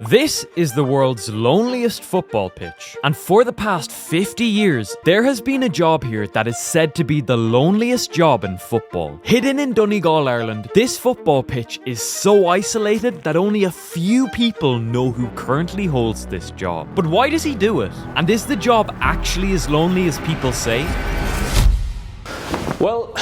This is the world's loneliest football pitch, and for the past 50 years, there has been a job here that is said to be the loneliest job in football. Hidden in Donegal, Ireland, this football pitch is so isolated that only a few people know who currently holds this job. But why does he do it? And is the job actually as lonely as people say? Well,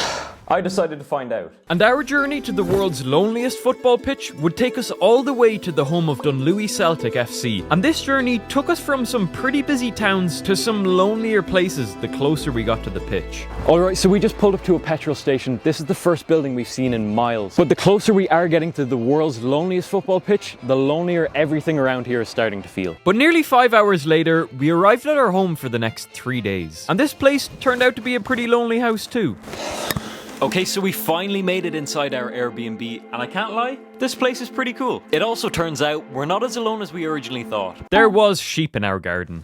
I decided to find out. And our journey to the world's loneliest football pitch would take us all the way to the home of Dunlewey Celtic FC. And this journey took us from some pretty busy towns to some lonelier places the closer we got to the pitch. Alright, so we just pulled up to a petrol station. This is the first building we've seen in miles. But the closer we are getting to the world's loneliest football pitch, the lonelier everything around here is starting to feel. But nearly 5 hours later, we arrived at our home for the next 3 days. And this place turned out to be a pretty lonely house too. Okay, so we finally made it inside our Airbnb, and I can't lie, this place is pretty cool. It also turns out we're not as alone as we originally thought. There was sheep in our garden.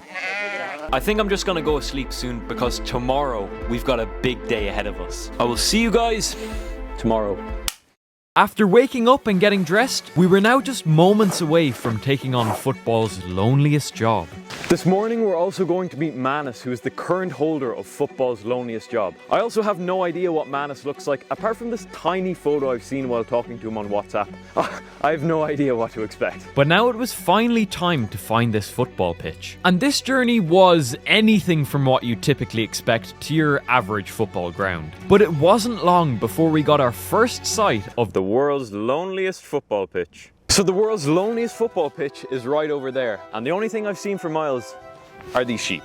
I think I'm just gonna go to sleep soon because tomorrow we've got a big day ahead of us. I will see you guys tomorrow. After waking up and getting dressed, we were now just moments away from taking on football's loneliest job. This morning we're also going to meet Manus, who is the current holder of football's loneliest job. I also have no idea what Manus looks like, apart from this tiny photo I've seen while talking to him on WhatsApp. I have no idea what to expect. But now it was finally time to find this football pitch. And this journey was anything from what you typically expect to your average football ground. But it wasn't long before we got our first sight of the world's loneliest football pitch. So the world's loneliest football pitch is right over there, and the only thing I've seen for miles are these sheep.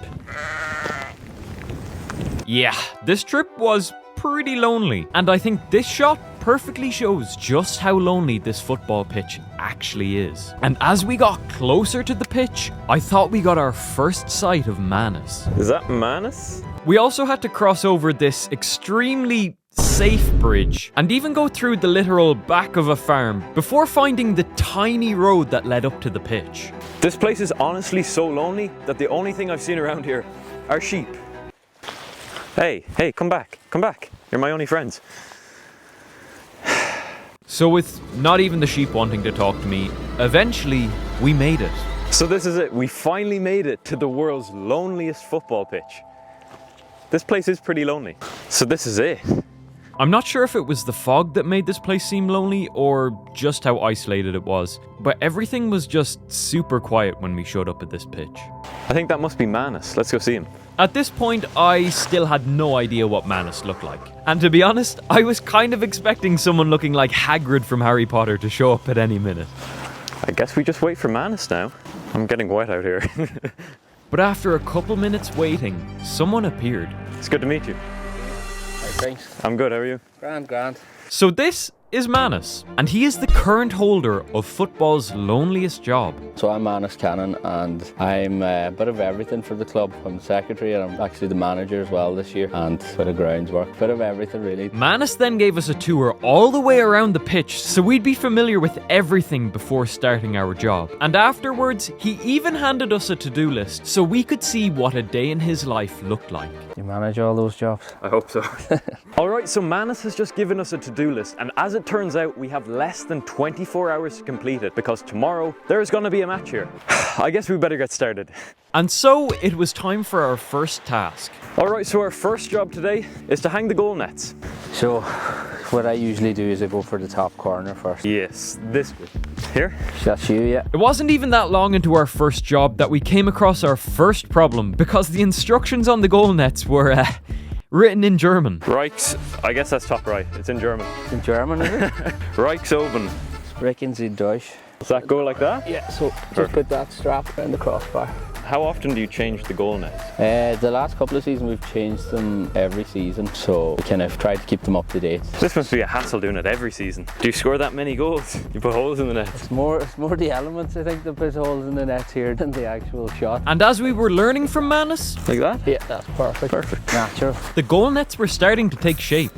Yeah, this trip was pretty lonely, and I think this shot perfectly shows just how lonely this football pitch actually is. And as we got closer to the pitch, I thought we got our first sight of Manus. Is that Manus? We also had to cross over this extremely safe bridge and even go through the literal back of a farm before finding the tiny road that led up to the pitch. This place is honestly so lonely that the only thing I've seen around here are sheep. Hey, come back. You're my only friends. So with not even the sheep wanting to talk to me, eventually we made it. So this is it. We finally made it to the world's loneliest football pitch. This place is pretty lonely. So this is it. I'm not sure if it was the fog that made this place seem lonely or just how isolated it was, but everything was just super quiet when we showed up at this pitch. I think that must be Manus. Let's go see him. At this point, I still had no idea what Manus looked like. And to be honest, I was kind of expecting someone looking like Hagrid from Harry Potter to show up at any minute. I guess we just wait for Manus now. I'm getting wet out here. But after a couple minutes waiting, someone appeared. It's good to meet you. Thanks. I'm good, how are you? Grand. So this is Manus, and he is the current holder of football's loneliest job. So I'm Manus Cannon, and I'm a bit of everything for the club. I'm the secretary, and I'm actually the manager as well this year, and a bit of grounds work, bit of everything really. Manus then gave us a tour all the way around the pitch so we'd be familiar with everything before starting our job. And afterwards, he even handed us a to-do list so we could see what a day in his life looked like. You manage all those jobs? I hope so. Alright, so Manus has just given us a to-do list, and as it turns out, we have less than 24 hours to complete it because tomorrow there is going to be a match here. I guess we better get started. And so it was time for our first task. Alright, so our first job today is to hang the goal nets. So what I usually do is I go for the top corner first. Yes, this bit. Here? That's you, yeah. It wasn't even that long into our first job that we came across our first problem because the instructions on the goal nets were written in German. Reichs, I guess that's top right. It's in German. In German, is it? Reichs oben. Sprechen Sie Deutsch? Does that go like that? Yeah, so just put that strap around the crossbar. How often do you change the goal nets? The last couple of seasons we've changed them every season, so we kind of try to keep them up to date. This must be a hassle doing it every season. Do you score that many goals? You put holes in the nets? It's more the elements, I think, that put holes in the nets here than the actual shot. And as we were learning from Manus, Like that? Yeah, that's perfect. Natural. the goal nets were starting to take shape.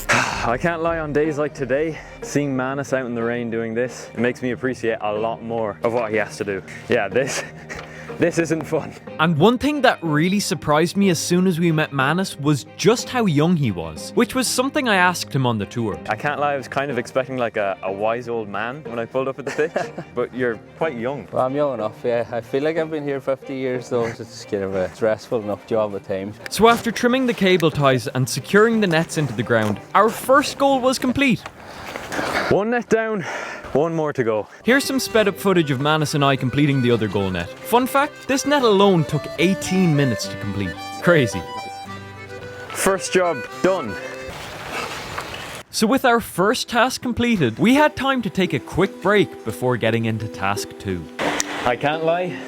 I can't lie, on days like today, seeing Manus out in the rain doing this, it makes me appreciate a lot more of what he has to do. Yeah, this This isn't fun. And one thing that really surprised me as soon as we met Manus was just how young he was, which was something I asked him on the tour. I can't lie, I was kind of expecting like a wise old man when I pulled up at the pitch, but you're quite young. Well, I'm young enough, yeah. I feel like I've been here 50 years though, so it's kind of a stressful enough job at times. So after trimming the cable ties and securing the nets into the ground, our first goal was complete. One net down, one more to go. Here's some sped up footage of Manus and I completing the other goal net. Fun fact, this net alone took 18 minutes to complete. Crazy. First job done. So with our first task completed, we had time to take a quick break before getting into task 2. I can't lie,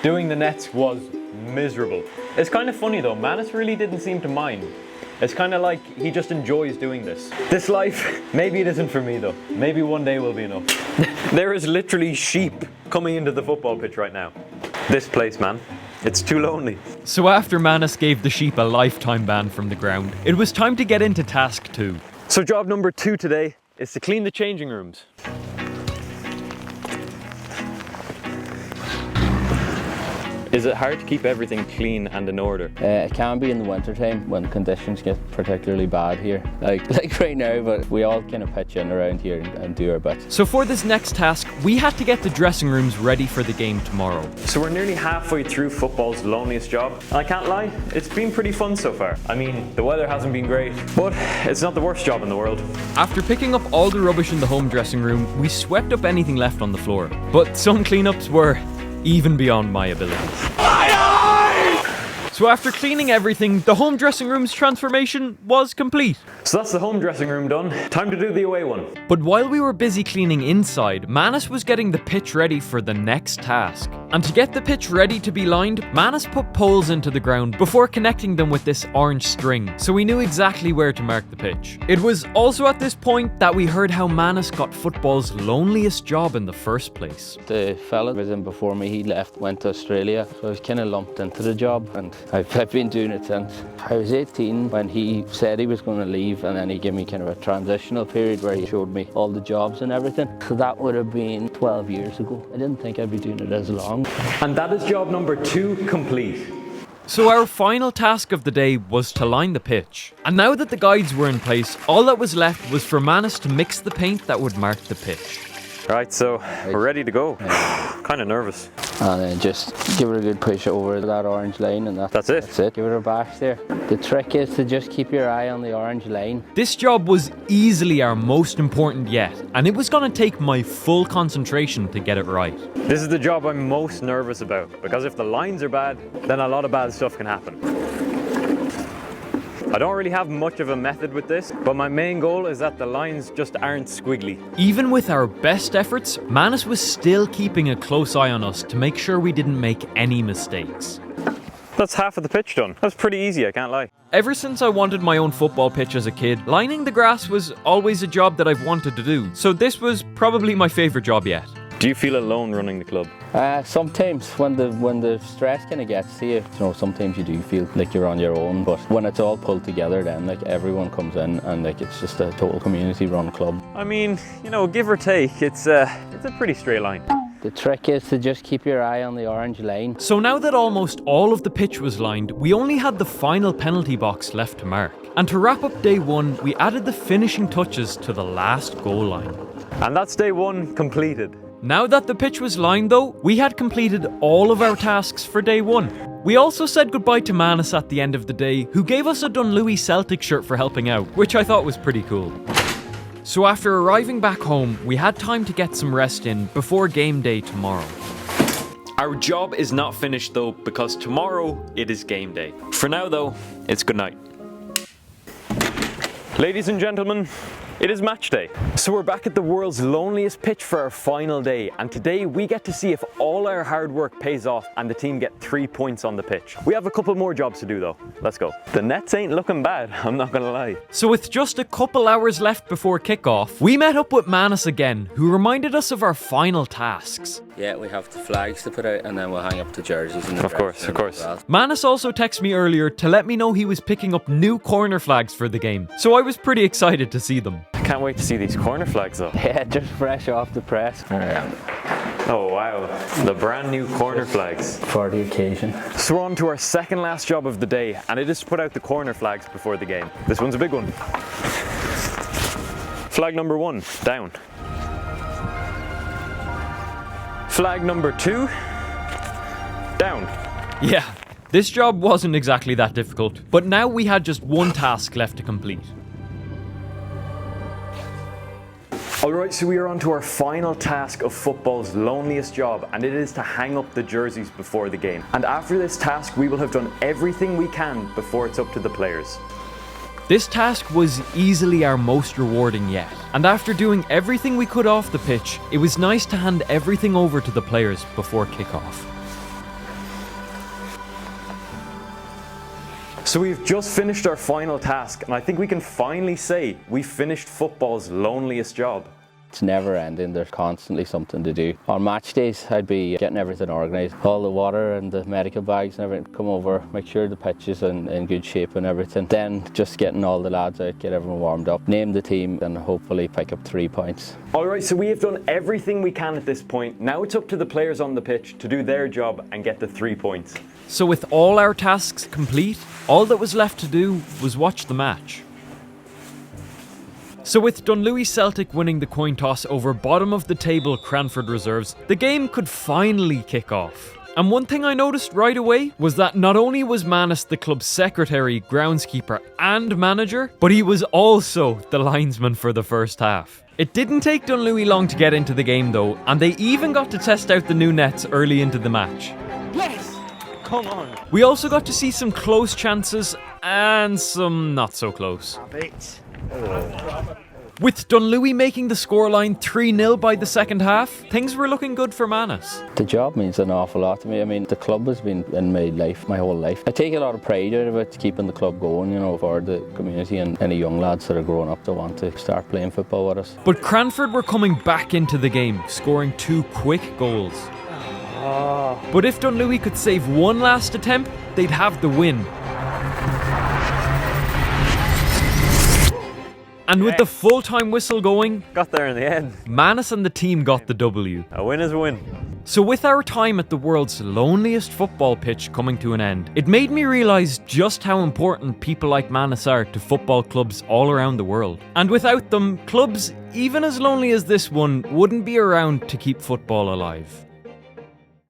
doing the nets was miserable. It's kind of funny though, Manus really didn't seem to mind. It's kind of like he just enjoys doing this. This life, maybe it isn't for me though. Maybe one day will be enough. There is literally sheep coming into the football pitch right now. This place, man, it's too lonely. So after Manus gave the sheep a lifetime ban from the ground, it was time to get into task 2. So job number 2 today is to clean the changing rooms. Is it hard to keep everything clean and in order? It can be in the winter time when conditions get particularly bad here, like right now, but we all kind of pitch in around here and do our bit. So for this next task, we had to get the dressing rooms ready for the game tomorrow. So we're nearly halfway through football's loneliest job, and I can't lie, it's been pretty fun so far. I mean, the weather hasn't been great, but it's not the worst job in the world. After picking up all the rubbish in the home dressing room, we swept up anything left on the floor. But some cleanups were even beyond my abilities. So after cleaning everything, the home dressing room's transformation was complete. So that's the home dressing room done. Time to do the away one. But while we were busy cleaning inside, Manus was getting the pitch ready for the next task. And to get the pitch ready to be lined, Manus put poles into the ground before connecting them with this orange string, so we knew exactly where to mark the pitch. It was also at this point that we heard how Manus got football's loneliest job in the first place. The fella who was in before me, he went to Australia, so I was kind of lumped into the job, and I've been doing it since. I was 18 when he said he was going to leave, and then he gave me kind of a transitional period where he showed me all the jobs and everything. So that would have been 12 years ago. I didn't think I'd be doing it as long. And that is job number 2 complete. So our final task of the day was to line the pitch. And now that the guides were in place, all that was left was for Manus to mix the paint that would mark the pitch. Right, so we're ready to go. Kind of nervous. And then just give it a good push over that orange line, and That's it. That's it. Give it a bash there. The trick is to just keep your eye on the orange line. This job was easily our most important yet, and it was going to take my full concentration to get it right. This is the job I'm most nervous about, because if the lines are bad, then a lot of bad stuff can happen. I don't really have much of a method with this, but my main goal is that the lines just aren't squiggly. Even with our best efforts, Manus was still keeping a close eye on us to make sure we didn't make any mistakes. That's half of the pitch done. That's pretty easy, I can't lie. Ever since I wanted my own football pitch as a kid, lining the grass was always a job that I've wanted to do, so this was probably my favourite job yet. Do you feel alone running the club? Sometimes when the stress kind of gets to you, sometimes you do feel like you're on your own, but when it's all pulled together then like everyone comes in and like it's just a total community run club. I mean, give or take, it's a pretty straight line. The trick is to just keep your eye on the orange line. So now that almost all of the pitch was lined, we only had the final penalty box left to mark. And to wrap up day 1, we added the finishing touches to the last goal line. And that's day 1 completed. Now that the pitch was lined though, we had completed all of our tasks for day 1. We also said goodbye to Manus at the end of the day, who gave us a Dunlewey Celtic shirt for helping out, which I thought was pretty cool. So after arriving back home, we had time to get some rest in before game day tomorrow. Our job is not finished though, because tomorrow it is game day. For now though, it's good night. Ladies and gentlemen, it is match day. So we're back at the world's loneliest pitch for our final day, and today we get to see if all our hard work pays off and the team get 3 points on the pitch. We have a couple more jobs to do though. Let's go. The nets ain't looking bad, I'm not gonna lie. So with just a couple hours left before kickoff, we met up with Manus again, who reminded us of our final tasks. Yeah, we have the flags to put out and then we'll hang up the jerseys. And Of course. well. Manus also texted me earlier to let me know he was picking up new corner flags for the game, so I was pretty excited to see them. I can't wait to see these corner flags though. Yeah, just fresh off the press. Oh wow, the brand new corner flags. For the occasion. So we're on to our second last job of the day, and it is to put out the corner flags before the game. This one's a big one. Flag number 1, down. Flag number 2, down. Yeah, this job wasn't exactly that difficult, but now we had just one task left to complete. Alright, so we are on to our final task of football's loneliest job, and it is to hang up the jerseys before the game. And after this task, we will have done everything we can before it's up to the players. This task was easily our most rewarding yet, and after doing everything we could off the pitch, it was nice to hand everything over to the players before kickoff. So we've just finished our final task, and I think we can finally say we finished football's loneliest job. It's never ending, there's constantly something to do. On match days, I'd be getting everything organised. All the water and the medical bags and everything come over, make sure the pitch is in good shape and everything. Then just getting all the lads out, get everyone warmed up, name the team and hopefully pick up 3 points. Alright, so we have done everything we can at this point. Now it's up to the players on the pitch to do their job and get the 3 points. So with all our tasks complete, all that was left to do was watch the match. So with Dunlewey Celtic winning the coin toss over bottom of the table Cranford reserves, the game could finally kick off. And one thing I noticed right away was that not only was Manus the club's secretary, groundskeeper and manager, but he was also the linesman for the first half. It didn't take Dunlewey long to get into the game though, and they even got to test out the new nets early into the match. Yes! Come on! We also got to see some close chances and some not so close. With Dunlewey making the scoreline 3-0 by the second half, things were looking good for Manus. The job means an awful lot to me. I mean, the club has been in my life, my whole life. I take a lot of pride out of it, keeping the club going, you know, for the community and any young lads that are growing up that want to start playing football with us. But Cranford were coming back into the game, scoring 2 quick goals. But if Dunlewey could save one last attempt, they'd have the win. And with the full-time whistle going, Got there in the end. Manus and the team got the W. A win is a win. So with our time at the world's loneliest football pitch coming to an end, it made me realise just how important people like Manus are to football clubs all around the world. And without them, clubs, even as lonely as this one, wouldn't be around to keep football alive.